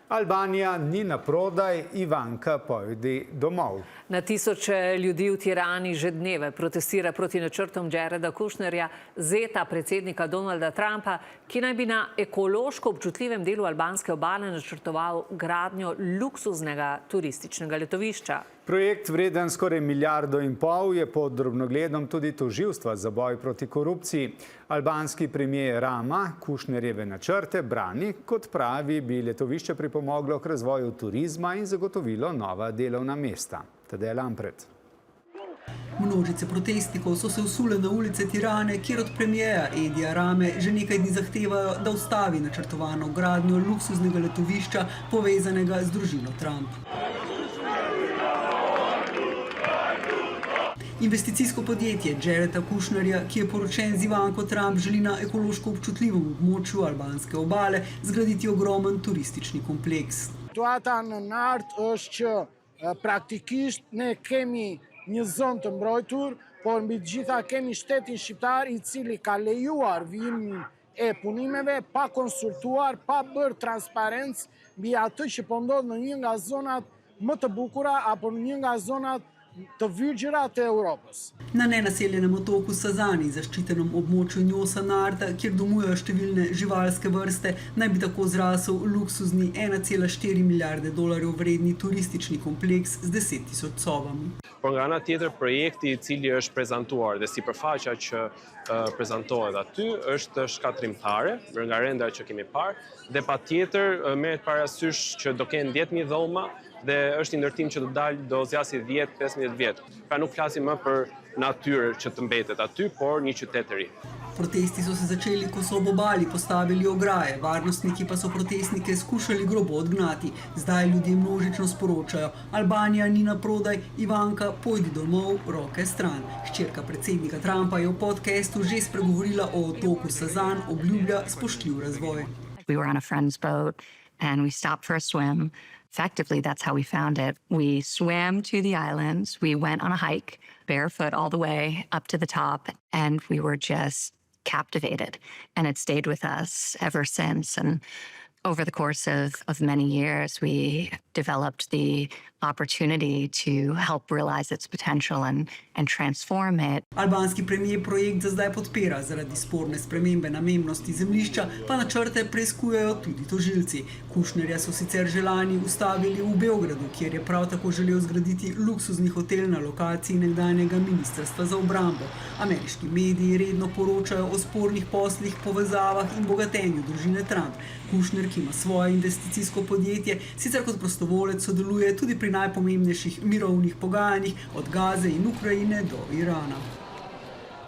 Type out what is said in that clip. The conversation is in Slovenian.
Albanija ni naprodaj, Ivanka pojdi domov. Na tisoče ljudi v Tirani že dneve protestira proti načrtom Jareda Kushnerja, zeta predsednika Donalda Trumpa, ki naj bi na ekološko občutljivem delu albanske obale načrtoval gradnjo luksuznega turističnega letovišča. Projekt vreden skoraj 1,5 milijarde je pod drobnogledom tudi tožilstva za boj proti korupciji. Albanski premijer Rama Kushnerjeve načrte brani, kot pravi, bi letovišče pripomoglo k razvoju turizma in zagotovilo nova delovna mesta. Tadej Lampret. Množice protestnikov so se usule na ulice Tirane, kjer od premijeja Edija Rame že nekaj dni zahtevajo, da ustavi načrtovano gradnjo luksuznega letovišča povezanega z družino Trump. Investicijsko podjetje Jareda Kushnerja, ki je poročen z Ivanko Trump, želi na ekološko občutljivem območju albanske obale zgraditi ogromen turistični kompleks. Situata në Nart është që praktikisht ne kemi një zonë të mbrojtur, por mbi të gjitha kemi shtetin shqiptar i cili ka lejuar vijimin e punimeve pa konsultuar, pa bërë transparencë mbi atë që po ndodh në një nga zonat më të bukura apo në një nga zonat të vygjëra të Europës. Na nenaseljenem otoku Sazani, zaščitenem območju Njosa Narta, kjer domujejo številne živalske vrste, naj bi tako zrasel luksuzni 1,4 milijarde dolarjev vredni turistični kompleks z 10.000 sobami. Por nga ana tjetër, projekti i cili është prezantuar dhe sipërfaqja që prezantohet aty është shkatrimtare, nga rendra që kemi parë, dhe patjetër merret parasysh që do kenë 10.000 dhoma dhe është i ndërtim që do zgjasë 10-15 vjet. Pra nuk flasim më për natyrë që të mbetet aty, por një qytet të ri. Protesti so se začeli, ko so ob obali postavili ograje, varnostniki pa so protestnike skušali grobo odgnati. Zdaj ljudje množično sporočajo: Albanija ni naprodaj, Ivanka pojdi domov, roke stran. Hčerka predsednika Trumpa je v podcastu že spregovorila o otoku Sazan, obljublja spoštljiv razvoj. We were on a friend's boat and we stopped for a swim. Effectively, that's how we found it. We swam to the islands. We went on a hike, barefoot all the way up to the top, and we were just captivated. And it stayed with us ever since. And over the course of many years, we developed the opportunity to help realize its potential and transform it. Albanski premijer projekt za zdaj podpira, zaradi sporne spremembe namembnosti zemljišča pa načrte preiskujejo tudi tožilci. Kushnerja so sicer že lani ustavili v Beogradu, kjer je prav tako želel zgraditi luksuzni hotel na lokaciji nekdanjega ministrstva za obrambo. Ameriški mediji redno poročajo o spornih poslih, povezavah in bogatenju družine Trump. Kushner, ki ima svoje investicijsko podjetje, sicer kot prostovoljec sodeluje tudi pri najpomembnejših mirovnih pogajanjih od Gaze in Ukrajine do Irana.